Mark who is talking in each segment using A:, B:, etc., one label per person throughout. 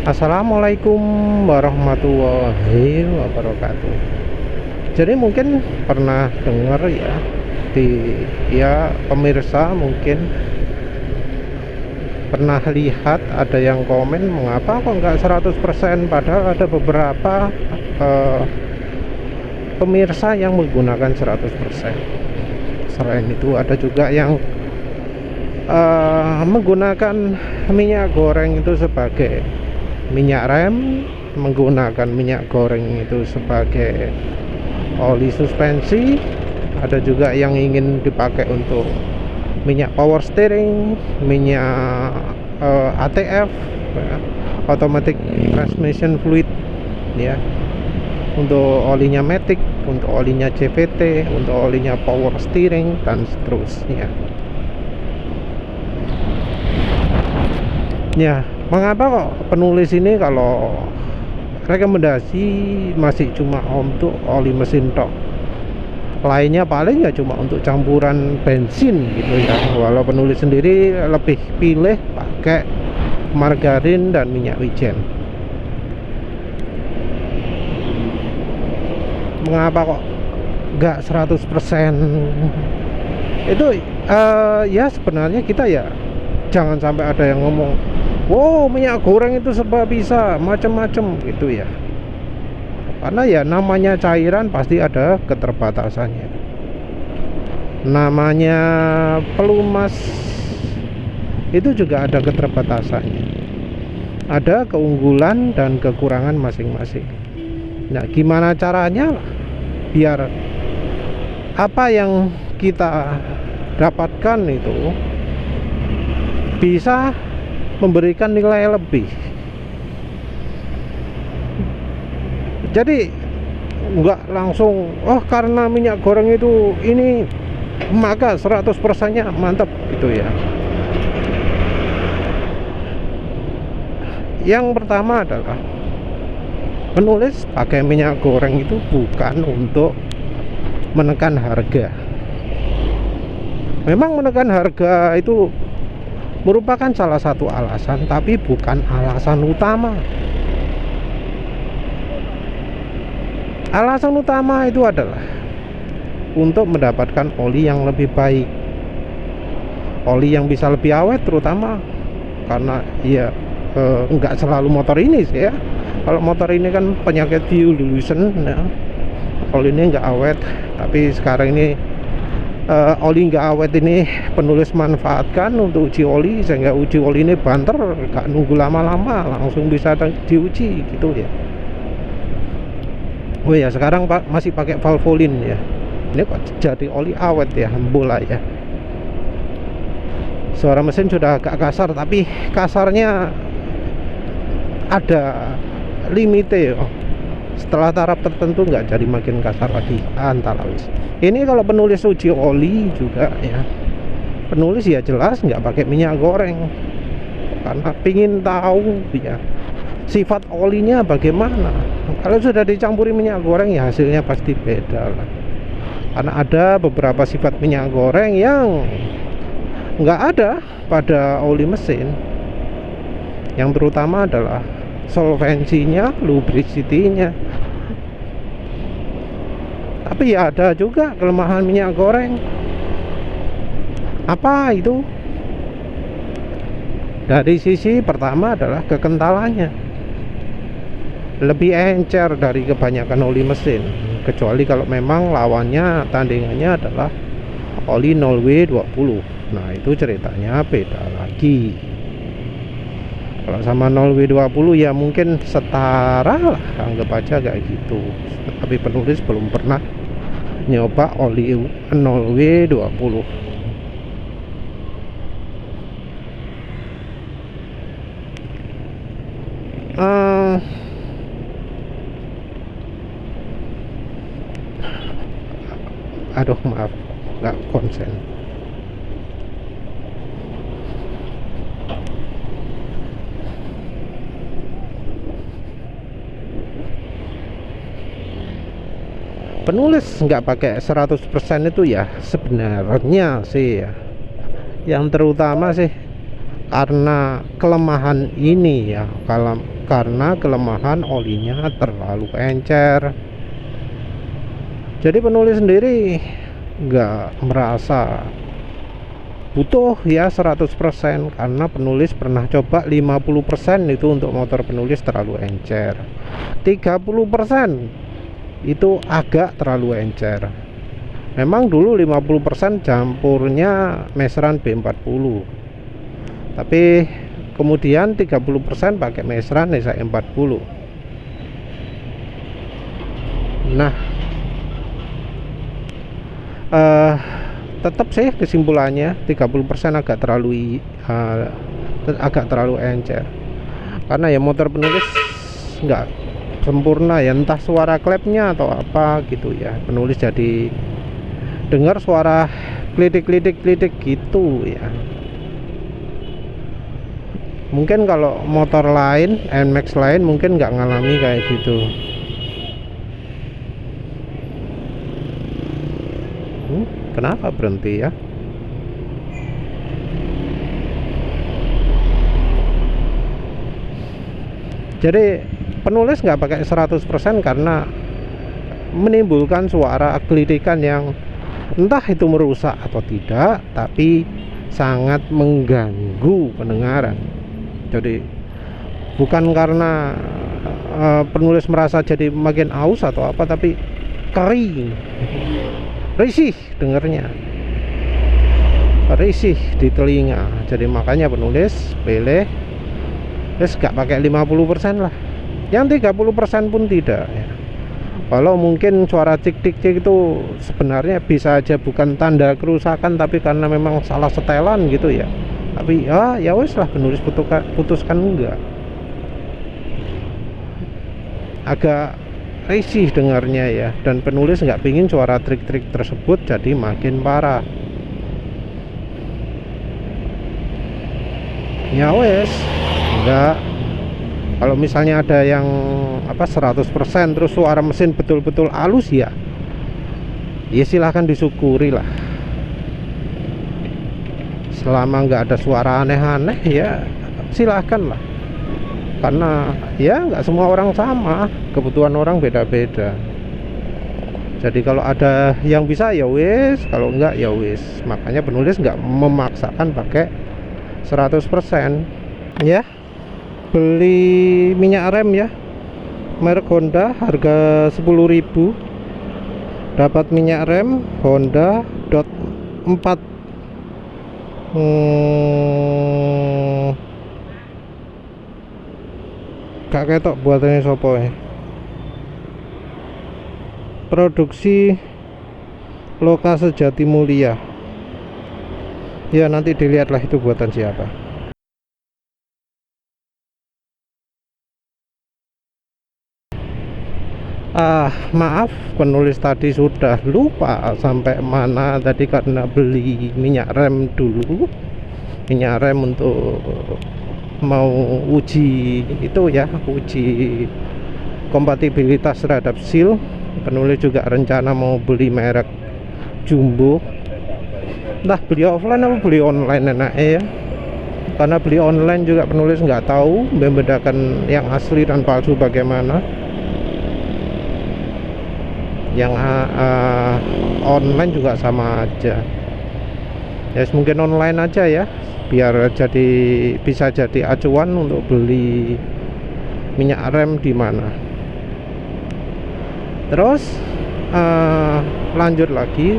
A: Assalamualaikum warahmatullahi wabarakatuh. Jadi mungkin pernah dengar ya, pemirsa mungkin pernah lihat ada yang komen, mengapa kok nggak 100%, padahal ada beberapa pemirsa yang menggunakan 100%. Selain itu ada juga yang menggunakan minyak goreng itu sebagai minyak rem, menggunakan minyak goreng itu sebagai oli suspensi. Ada juga yang ingin dipakai untuk minyak power steering, minyak ATF ya, automatic transmission fluid ya, untuk olinya Matic, untuk olinya CVT, untuk olinya power steering dan seterusnya. Ya, mengapa kok penulis ini kalau rekomendasi masih cuma untuk oli mesin tok, lainnya paling ya cuma untuk campuran bensin gitu ya. Walau penulis sendiri lebih pilih pakai margarin dan minyak wijen. Mengapa kok nggak 100%? Itu ya sebenarnya kita ya jangan sampai ada yang ngomong, wow, minyak goreng itu serba bisa, macam-macam gitu ya. Karena ya namanya cairan pasti ada keterbatasannya. Namanya pelumas itu juga ada keterbatasannya. Ada keunggulan dan kekurangan masing-masing. Nah, gimana caranya biar apa yang kita dapatkan itu bisa memberikan nilai lebih. Jadi nggak langsung, oh karena minyak goreng itu ini maka 100%-nya mantap gitu ya. Yang pertama adalah penulis pakai minyak goreng itu bukan untuk menekan harga. Memang menekan harga itu merupakan salah satu alasan, tapi bukan alasan utama. Alasan utama itu adalah untuk mendapatkan oli yang lebih baik, oli yang bisa lebih awet, terutama karena ya nggak selalu motor ini sih ya. Kalau motor ini kan penyakit fuel dilution ya, oli ini nggak awet. Tapi sekarang ini oli nggak awet ini penulis manfaatkan untuk uji oli, sehingga uji oli ini banter, nggak nunggu lama-lama, langsung bisa diuji gitu ya. Oh ya, sekarang Pak masih pakai Valvoline ya. Ini kok jadi oli awet ya, bola ya. Suara mesin sudah agak kasar, tapi kasarnya ada limite ya. Setelah taraf tertentu nggak jadi makin kasar lagi, antara wis. Ini kalau penulis uji oli juga ya, penulis ya jelas nggak pakai minyak goreng karena pingin tahu ya sifat olinya bagaimana. Kalau sudah dicampuri minyak goreng ya hasilnya pasti beda lah. Karena ada beberapa sifat minyak goreng yang nggak ada pada oli mesin, yang terutama adalah solvensinya, lubricity-nya. Tapi ya ada juga kelemahan minyak goreng. Apa itu? Dari sisi pertama adalah kekentalannya, lebih encer dari kebanyakan oli mesin, kecuali kalau memang lawannya, tandingannya adalah oli 0W20. Nah itu ceritanya beda lagi. Kalau sama 0W20 ya mungkin setara lah, anggap aja kayak gitu. Tapi penulis belum pernah nyoba oli 0W20. Aduh maaf, nggak konsen. Penulis nggak pakai 100% itu ya sebenarnya sih ya, yang terutama sih karena kelemahan ini ya, karena kelemahan olinya terlalu encer. Jadi penulis sendiri nggak merasa butuh ya 100%, karena penulis pernah coba 50% itu untuk motor penulis terlalu encer, 30% itu agak terlalu encer. Memang dulu 50% campurnya Mesran B40, tapi kemudian 30% pakai Mesran Nesa M40. Nah, tetap sih kesimpulannya 30% agak terlalu encer, karena ya motor penulis nggak sempurna ya, entah suara klepnya atau apa gitu ya, penulis jadi dengar suara klitik gitu ya. Mungkin kalau motor lain, NMAX lain mungkin nggak ngalami kayak gitu. Kenapa berhenti ya? Jadi penulis nggak pakai 100% karena menimbulkan suara klitikan yang entah itu merusak atau tidak, tapi sangat mengganggu pendengaran. Jadi bukan karena penulis merasa jadi makin aus atau apa, tapi kering, risih dengernya, risih di telinga. Jadi makanya penulis pilih gak pakai 50% lah, yang 30% pun tidak ya. Kalau mungkin suara cik itu sebenarnya bisa aja bukan tanda kerusakan, tapi karena memang salah setelan gitu ya. Tapi ya wes lah, penulis putuskan enggak, agak risih dengarnya ya, dan penulis nggak pingin suara trik tersebut jadi makin parah. Ya wes, enggak. Kalau misalnya ada yang 100% terus suara mesin betul-betul halus ya silahkan disyukuri lah. Selama nggak ada suara aneh-aneh ya silahkan lah, karena ya nggak semua orang sama, kebutuhan orang beda-beda. Jadi kalau ada yang bisa ya wis, kalau enggak ya wis. Makanya penulis nggak memaksakan pakai 100% ya. Beli minyak rem ya, merek Honda, harga 10.000, dapat minyak rem Honda dot 4. Gak ketok buatannya sopo ya. Produksi Lokase Jati Mulia. Ya nanti dilihatlah itu buatan siapa. Maaf, penulis tadi sudah lupa sampai mana tadi karena beli minyak rem dulu. Minyak rem untuk mau uji itu ya, uji kompatibilitas terhadap seal. Penulis juga rencana mau beli merek Jumbo. Entah beli offline atau beli online enaknya ya. Karena beli online juga penulis nggak tahu membedakan yang asli dan palsu bagaimana. Yang online juga sama aja ya, mungkin online aja ya, biar bisa jadi acuan untuk beli minyak rem di mana. Terus lanjut lagi,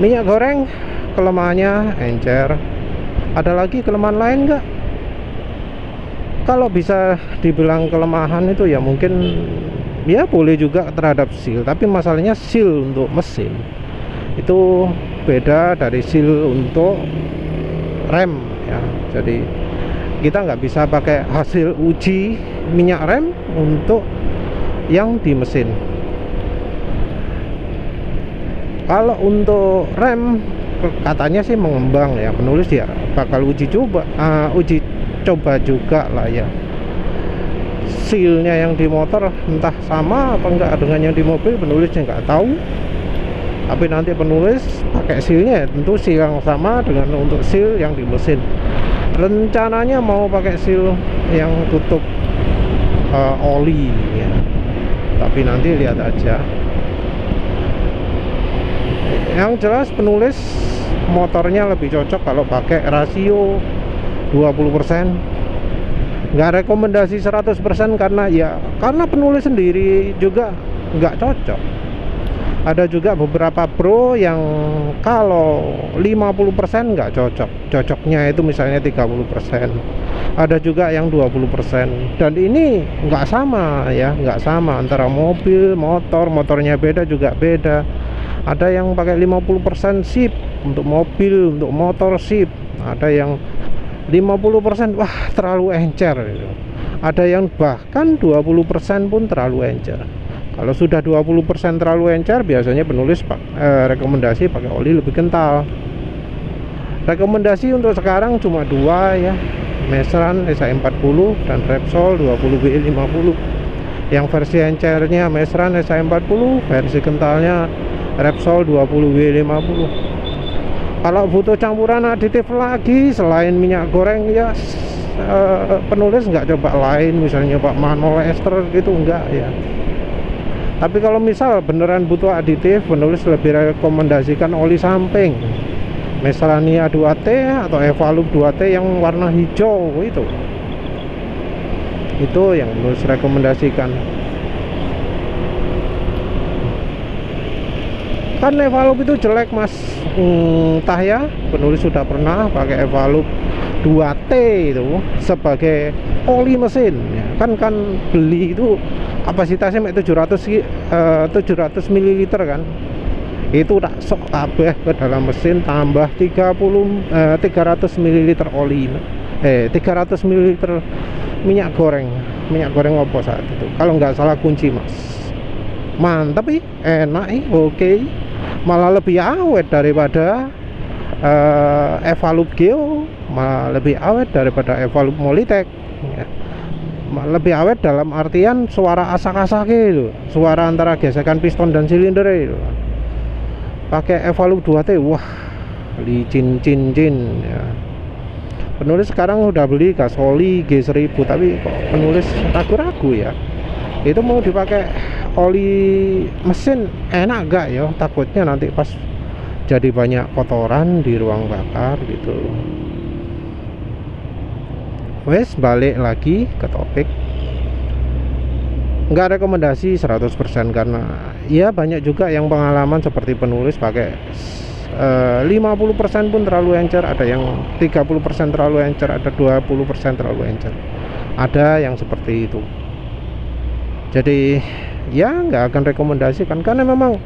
A: minyak goreng kelemahannya encer. Ada lagi kelemahan lain nggak? Kalau bisa dibilang kelemahan itu ya mungkin ya boleh juga terhadap seal, tapi masalahnya seal untuk mesin itu beda dari seal untuk rem ya. Jadi kita nggak bisa pakai hasil uji minyak rem untuk yang di mesin. Kalau untuk rem katanya sih mengembang ya, penulis ya bakal uji coba juga lah ya, sealnya yang di motor entah sama apa enggak dengan yang di mobil, penulisnya nggak tahu. Tapi nanti penulis pakai sealnya tentu seal yang sama dengan untuk seal yang di mesin. Rencananya mau pakai seal yang tutup oli ya, tapi nanti lihat aja. Yang jelas penulis motornya lebih cocok kalau pakai rasio 20%. Nggak rekomendasi 100% karena penulis sendiri juga nggak cocok. Ada juga beberapa pro yang kalau 50% nggak cocok, cocoknya itu misalnya 30%. Ada juga yang 20%, dan ini nggak sama ya, nggak sama antara mobil, motornya beda juga beda. Ada yang pakai 50% sip untuk mobil, untuk motor sip. Ada yang 50% wah terlalu encer gitu. Ada yang bahkan 20% pun terlalu encer. Kalau sudah 20% terlalu encer, biasanya penulis rekomendasi pakai oli lebih kental. Rekomendasi untuk sekarang cuma dua ya, Mestran SI40 dan Repsol 20W50. Yang versi encernya Mestran SI40, versi kentalnya Repsol 20W50. Kalau butuh campuran aditif lagi selain minyak goreng ya, penulis nggak coba lain, misalnya Pak Manol ester gitu, enggak ya. Tapi kalau misal beneran butuh aditif, penulis lebih rekomendasikan oli samping Mestrania 2T atau Evalup 2T yang warna hijau itu yang penulis rekomendasikan. Kan Evalup itu jelek mas, entah ya, penulis sudah pernah pakai Evalup 2T itu sebagai oli mesin ya. kan beli itu kapasitasnya 700 ml kan, itu tak sok kabeh ke dalam mesin, tambah 300 ml oli 300 ml minyak goreng opo saat itu kalau nggak salah kunci mas. Mantap enak oke. Malah lebih awet daripada Evalup Geo, malah lebih awet daripada Evalup Molitech ya. Lebih awet dalam artian suara asak-asak itu, suara antara gesekan piston dan silinder itu. Pakai Evalup 2T wah licin ya. Penulis sekarang udah beli gasoli G1000, tapi kok penulis ragu-ragu ya, itu mau dipakai oli mesin enak gak ya, takutnya nanti pas jadi banyak kotoran di ruang bakar gitu. Wes, balik lagi ke topik, nggak rekomendasi 100% karena ya banyak juga yang pengalaman seperti penulis pakai 50% pun terlalu encer, ada yang 30% terlalu encer, ada 20% terlalu encer, ada yang seperti itu. Jadi ya nggak akan rekomendasikan karena memang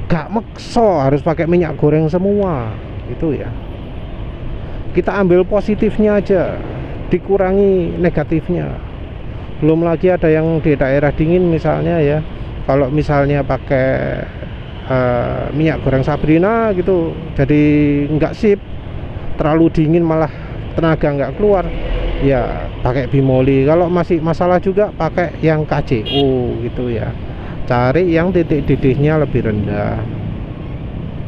A: gak makso harus pakai minyak goreng semua itu ya. Kita ambil positifnya aja, dikurangi negatifnya. Belum lagi ada yang di daerah dingin misalnya ya, kalau misalnya pakai minyak goreng Sabrina gitu jadi nggak sip, terlalu dingin malah tenaga nggak keluar ya, pakai bimoli. Kalau masih masalah juga pakai yang KCO gitu ya, cari yang titik didihnya lebih rendah.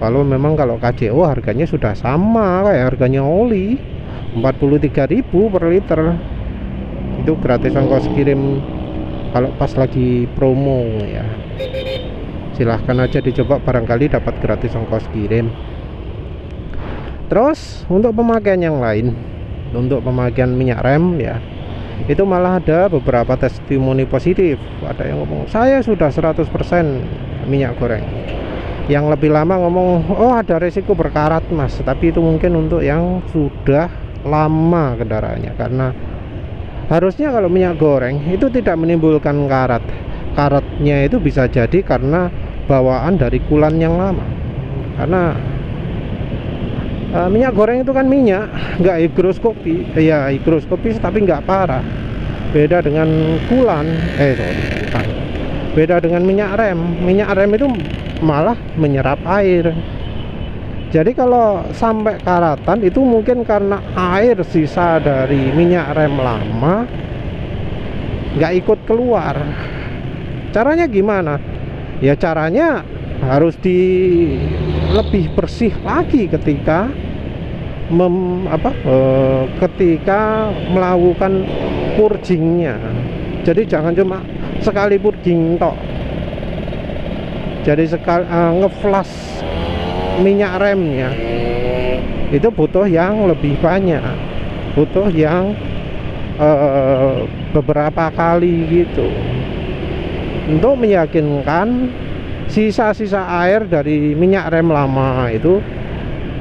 A: Kalau KCO harganya sudah sama kayak harganya oli, 43.000 per liter, itu gratis ongkos kirim kalau pas lagi promo ya. Silahkan aja dicoba, barangkali dapat gratis ongkos kirim. Terus untuk pemakaian yang lain, untuk pemakaian minyak rem ya, itu malah ada beberapa testimoni positif. Ada yang ngomong saya sudah 100% minyak goreng. Yang lebih lama ngomong oh ada resiko berkarat mas, tapi itu mungkin untuk yang sudah lama kendaraannya, karena harusnya kalau minyak goreng itu tidak menimbulkan karat. Karatnya itu bisa jadi karena bawaan dari kulan yang lama, karena minyak goreng itu kan minyak, nggak higroskopi ya, higroskopis tapi nggak parah. Beda dengan kulan beda dengan minyak rem itu malah menyerap air. Jadi kalau sampai karatan itu mungkin karena air sisa dari minyak rem lama nggak ikut keluar. Caranya gimana? Ya caranya harus lebih bersih lagi ketika ketika melakukan purgingnya. Jadi jangan cuma sekali purging tok. Jadi sekali ngeflash minyak remnya itu butuh yang lebih banyak, butuh yang beberapa kali gitu, untuk meyakinkan sisa-sisa air dari minyak rem lama itu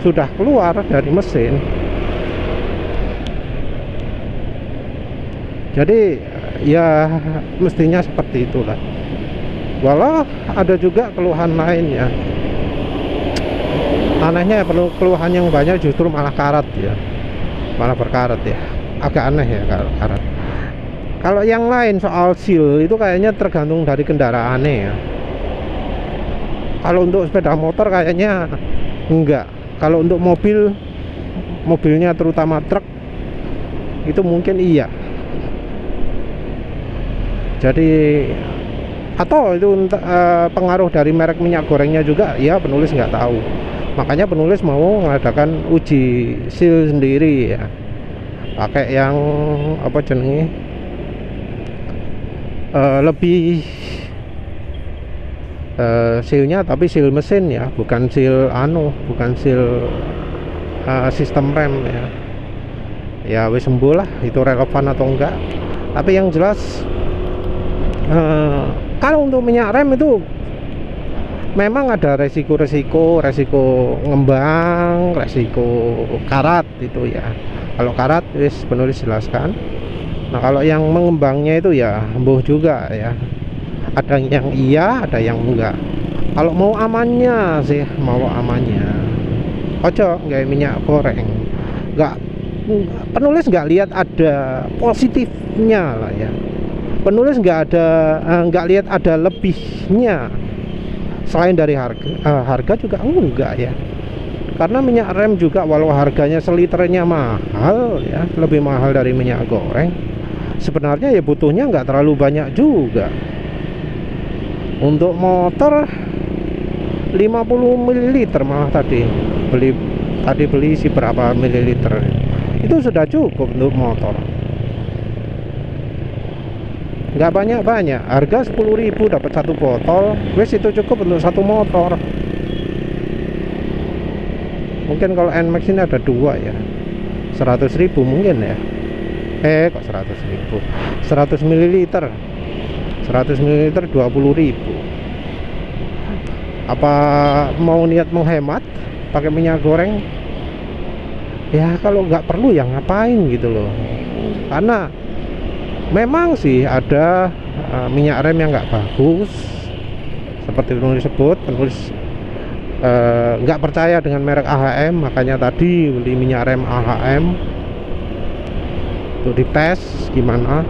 A: sudah keluar dari mesin. Jadi ya mestinya seperti itulah. Walau ada juga keluhan lainnya. Anehnya ya, keluhan yang banyak justru malah karat ya, malah berkarat ya. Agak aneh ya kalau karat. Kalau yang lain soal seal itu kayaknya tergantung dari kendaraannya ya. Kalau untuk sepeda motor kayaknya enggak. Kalau untuk mobilnya terutama truk itu mungkin iya. Jadi atau itu pengaruh dari merek minyak gorengnya juga ya, penulis nggak tahu. Makanya penulis mau mengadakan uji seal sendiri ya, pakai yang apa jenenge lebih sealnya tapi seal mesin ya, bukan seal bukan seal sistem rem ya. Ya wis sembuh lah, itu relevan atau enggak. Tapi yang jelas kalau untuk minyak rem itu memang ada resiko ngembang, resiko karat itu ya. Kalau karat wis penulis jelaskan. Nah kalau yang mengembangnya itu ya mbuh juga ya. Ada yang iya, ada yang enggak. Kalau mau amannya sih, mau amannya ojo nggak minyak goreng. Penulis nggak lihat ada positifnya lah ya. Penulis nggak lihat ada lebihnya selain dari harga juga enggak ya. Karena minyak rem juga walau harganya seliternya mahal ya, lebih mahal dari minyak goreng, sebenarnya ya butuhnya nggak terlalu banyak juga. Untuk motor 50 ml malah tadi beli si berapa mililiter itu sudah cukup untuk motor. Nggak banyak, harga 10.000 dapat satu botol, wes itu cukup untuk satu motor. Mungkin kalau NMAX ini ada dua ya, 100.000 mungkin ya. Kok 100.000, 100 ml 20.000. Apa mau niat menghemat pakai minyak goreng ya? Kalau nggak perlu ya ngapain gitu loh. Karena memang sih ada minyak rem yang nggak bagus, seperti penulis nggak percaya dengan merek AHM, makanya tadi beli minyak rem AHM untuk dites gimana.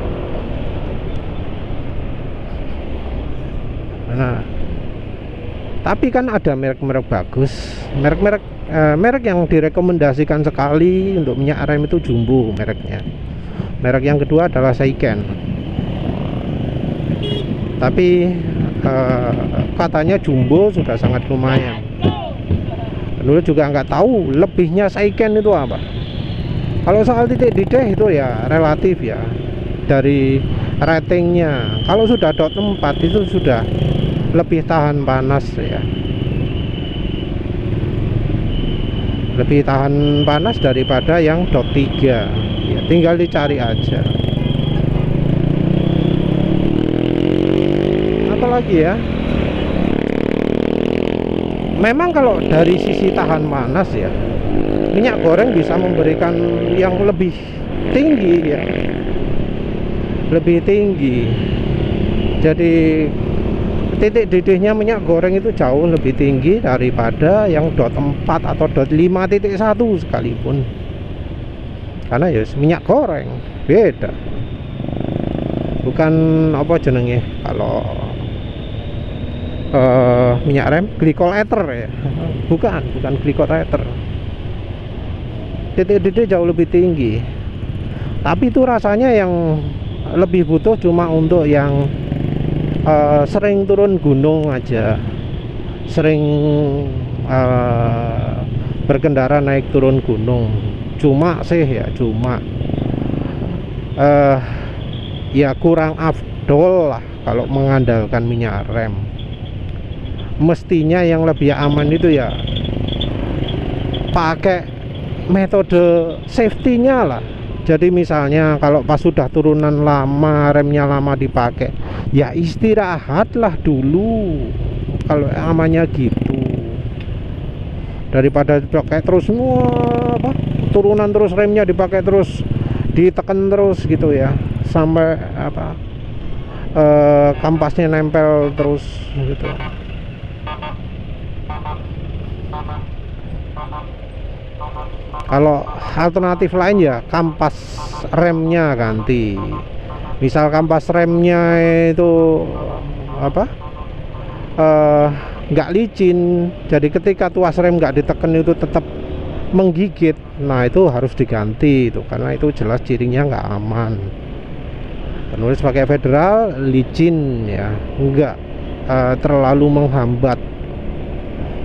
A: Nah, tapi kan ada merek-merek bagus, merek yang direkomendasikan sekali untuk minyak rem itu Jumbo mereknya. Merek yang kedua adalah Seiken. Tapi katanya Jumbo sudah sangat lumayan. Penulis juga nggak tahu lebihnya Seiken itu apa. Kalau soal titik didih itu ya relatif ya, dari ratingnya. Kalau sudah dot 4 itu sudah lebih tahan panas ya, lebih tahan panas daripada yang dot 3 ya, tinggal dicari aja. Apalagi ya, memang kalau dari sisi tahan panas ya, minyak goreng bisa memberikan yang lebih tinggi ya, lebih tinggi. Jadi titik didihnya minyak goreng itu jauh lebih tinggi daripada yang dot 4 atau dot 5.1 sekalipun. Karena ya minyak goreng beda, bukan apa jenenge kalau minyak rem glycol ether ya, bukan glycol ether. Titik didih jauh lebih tinggi, tapi itu rasanya yang lebih butuh cuma untuk yang sering turun gunung aja, sering berkendara naik turun gunung. Cuma ya kurang afdol lah kalau mengandalkan minyak rem. Mestinya yang lebih aman itu ya pakai metode safety-nya lah. Jadi misalnya kalau pas sudah turunan lama, remnya lama dipakai, ya istirahatlah dulu. Kalau amannya gitu, daripada dipakai terus turunan terus, remnya dipakai terus, ditekan terus gitu ya, sampai kampasnya nempel terus gitu. Kalau alternatif lain ya kampas remnya ganti. Misal kampas remnya itu nggak licin, jadi ketika tuas rem nggak ditekan itu tetap menggigit. Nah itu harus diganti itu, karena itu jelas cirinya nggak aman. Penulis pakai Federal licin ya, nggak terlalu menghambat.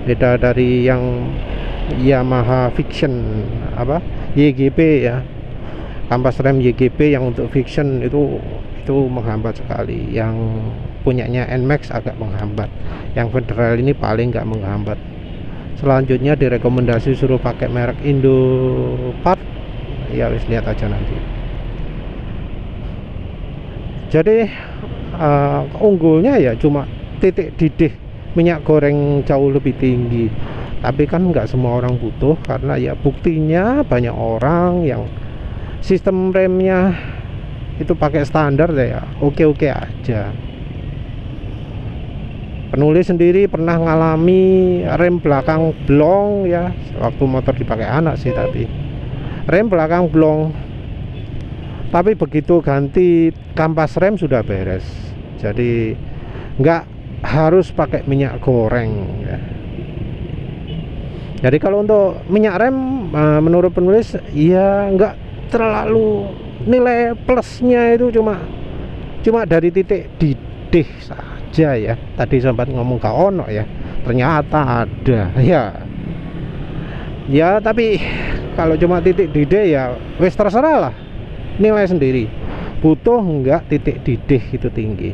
A: Beda dari yang Yamaha Fiction YGP ya, kampas rem YGP yang untuk Fiction itu menghambat sekali. Yang punyanya NMAX agak menghambat, yang Federal ini paling nggak menghambat. Selanjutnya direkomendasi suruh pakai merek Indopart, ya wis lihat aja nanti. Jadi unggulnya ya cuma titik didih minyak goreng jauh lebih tinggi, tapi kan nggak semua orang butuh, karena ya buktinya banyak orang yang sistem remnya itu pakai standar ya oke-oke aja. Penulis sendiri pernah ngalami rem belakang blong ya, waktu motor dipakai anak sih, tapi rem belakang blong, tapi begitu ganti kampas rem sudah beres. Jadi nggak harus pakai minyak goreng ya. Jadi kalau untuk minyak rem menurut penulis ya nggak terlalu, nilai plusnya itu cuma dari titik didih saja ya. Tadi sempat ngomong gak ono ya, ternyata ada ya. Tapi kalau cuma titik didih ya wes terserah lah, nilai sendiri butuh enggak titik didih itu tinggi.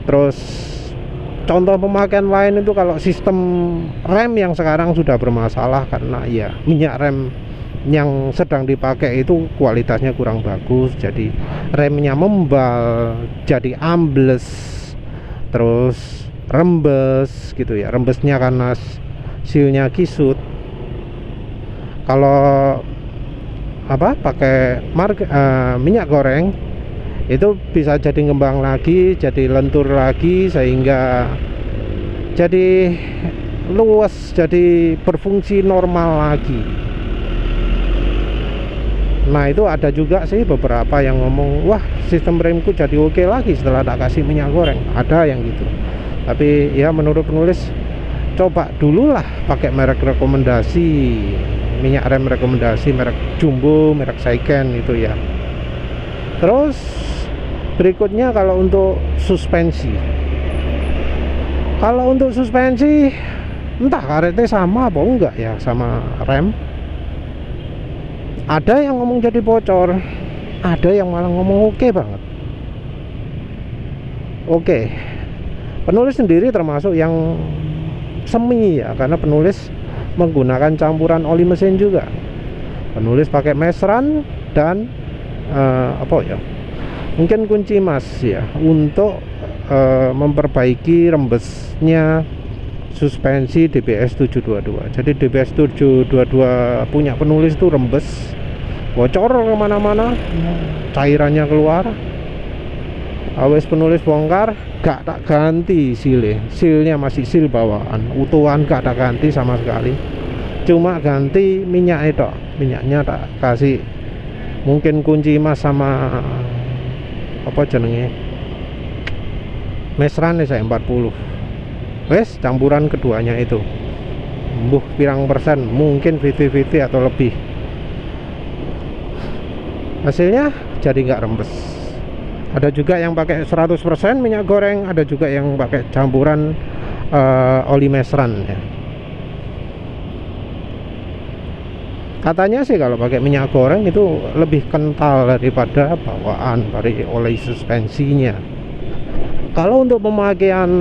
A: Terus contoh pemakaian lain itu kalau sistem rem yang sekarang sudah bermasalah, karena ya minyak rem yang sedang dipakai itu kualitasnya kurang bagus, jadi remnya membal, jadi ambles, terus rembes gitu ya. Rembesnya karena sealnya kisut. Kalau pakai minyak goreng itu bisa jadi ngembang lagi, jadi lentur lagi, sehingga jadi luas, jadi berfungsi normal lagi. Nah itu ada juga sih beberapa yang ngomong, wah sistem remku jadi oke lagi setelah tak kasih minyak goreng. Ada yang gitu. Tapi ya menurut penulis, coba dulu lah pakai merek rekomendasi, minyak rem rekomendasi, merek Jumbo, merek Saiken itu ya. Terus berikutnya kalau untuk suspensi, entah karetnya sama apa enggak ya sama rem. Ada yang ngomong jadi bocor, ada yang malah ngomong oke banget. Oke, penulis sendiri termasuk yang semi ya, karena penulis menggunakan campuran oli mesin juga. Penulis pakai mesran dan mungkin kunci emas ya, untuk memperbaiki rembesnya suspensi DBS 722. Jadi DBS 722 punya penulis itu rembes, bocor kemana-mana, cairannya keluar. Awes penulis bongkar, gak tak ganti sealnya masih seal bawaan utuhan, gak tak ganti sama sekali, cuma ganti minyak itu, minyaknya tak kasih mungkin kunci emas sama mesran saya 40. Wes campuran keduanya itu pirang persen, mungkin 50-50 atau lebih, hasilnya jadi nggak rembes. Ada juga yang pakai 100% minyak goreng, ada juga yang pakai campuran oli mesran ya. Katanya sih kalau pakai minyak goreng itu lebih kental daripada bawaan dari oli suspensinya. Kalau untuk pemakaian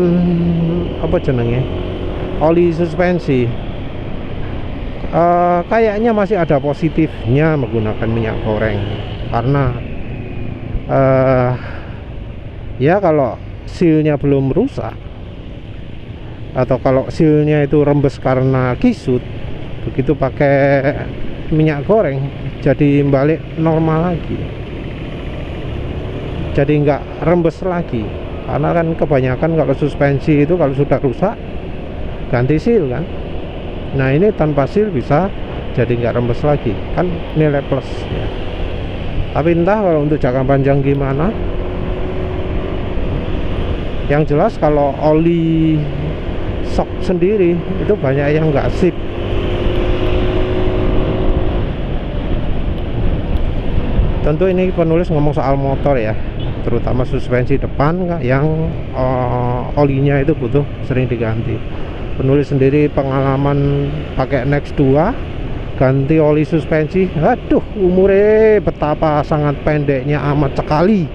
A: apa jenenge oli suspensi, kayaknya masih ada positifnya menggunakan minyak goreng, karena ya kalau sealnya belum rusak atau kalau sealnya itu rembes karena kisut, begitu pakai minyak goreng jadi balik normal lagi, jadi nggak rembes lagi. Karena kan kebanyakan kalau suspensi itu kalau sudah rusak ganti seal kan. Nah ini tanpa seal bisa jadi nggak rembes lagi, kan nilai plus ya. Tapi entah kalau untuk jangka panjang gimana. Yang jelas kalau oli shock sendiri itu banyak yang nggak sip. Tentu ini penulis ngomong soal motor ya, terutama suspensi depan yang olinya itu butuh sering diganti. Penulis sendiri pengalaman pakai Next 2 ganti oli suspensi, aduh umurnya betapa sangat pendeknya amat sekali,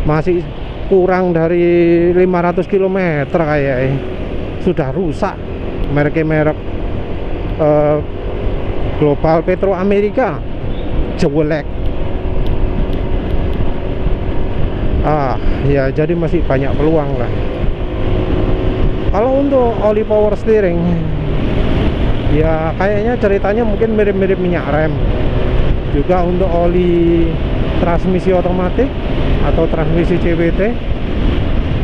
A: masih kurang dari 500 km kayaknya sudah rusak. Merek Global Petro Amerika jelek. Ya jadi masih banyak peluang lah. Kalau untuk oli power steering ya kayaknya ceritanya mungkin mirip-mirip minyak rem. Juga untuk oli transmisi otomatis atau transmisi CVT,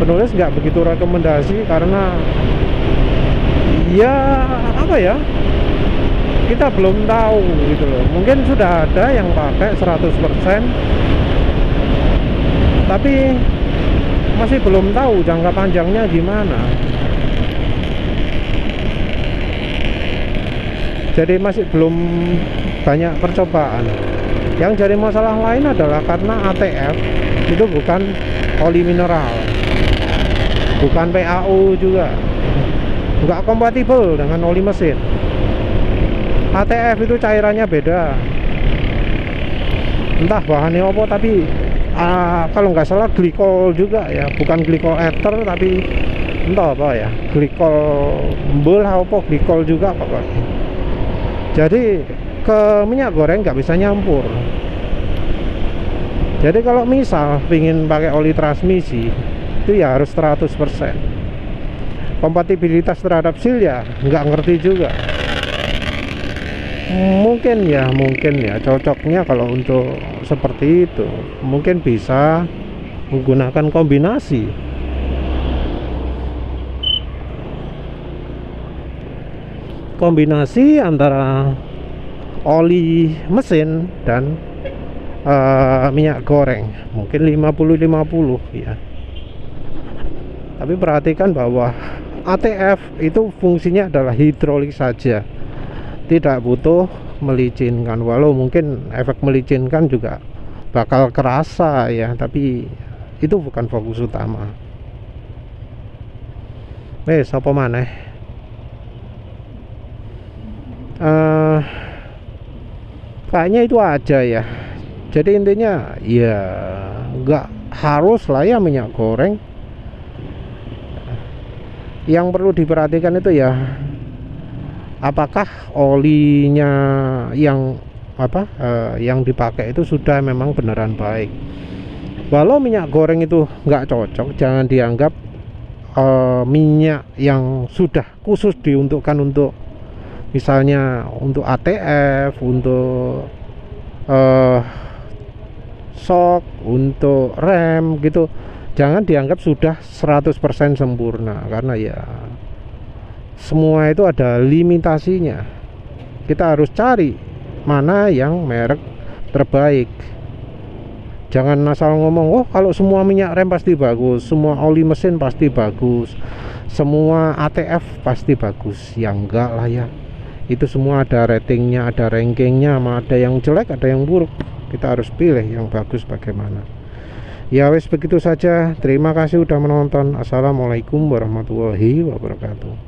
A: penulis nggak begitu rekomendasi karena ya apa ya, kita belum tahu gitu loh. Mungkin sudah ada yang pakai 100%, tapi masih belum tahu jangka panjangnya gimana. Jadi masih belum banyak percobaan. Yang jadi masalah lain adalah karena ATF itu bukan oli mineral, bukan PAU juga, nggak kompatibel dengan oli mesin. ATF itu cairannya beda, entah bahannya apa, tapi kalau nggak salah glikol juga ya, bukan glikol ether tapi entah apa ya, glikol mbul apa glikol juga pokoknya. Jadi ke minyak goreng nggak bisa nyampur. Jadi kalau misal pingin pakai oli transmisi itu ya harus 100%. Kompatibilitas terhadap seal ya nggak ngerti juga. Mungkin ya cocoknya kalau untuk seperti itu mungkin bisa menggunakan kombinasi antara oli mesin dan minyak goreng, mungkin 50-50 ya. Tapi perhatikan bahwa ATF itu fungsinya adalah hidrolik saja, tidak butuh melicinkan. Walau mungkin efek melicinkan juga bakal kerasa ya, tapi itu bukan fokus utama. Apa maneh? Kayaknya itu aja ya. Jadi intinya ya nggak harus lah ya minyak goreng. Yang perlu diperhatikan itu ya, apakah olinya yang yang dipakai itu sudah memang beneran baik. Walau minyak goreng itu nggak cocok, jangan dianggap minyak yang sudah khusus diuntukkan untuk misalnya untuk ATF, untuk shock, untuk rem gitu, jangan dianggap sudah 100% sempurna, karena ya semua itu ada limitasinya. Kita harus cari mana yang merek terbaik. Jangan asal ngomong, oh kalau semua minyak rem pasti bagus, semua oli mesin pasti bagus, semua ATF pasti bagus. Ya enggak lah ya, itu semua ada ratingnya, ada rankingnya, ada yang jelek, ada yang buruk. Kita harus pilih yang bagus bagaimana. Ya wes begitu saja. Terima kasih udah menonton. Assalamualaikum warahmatullahi wabarakatuh.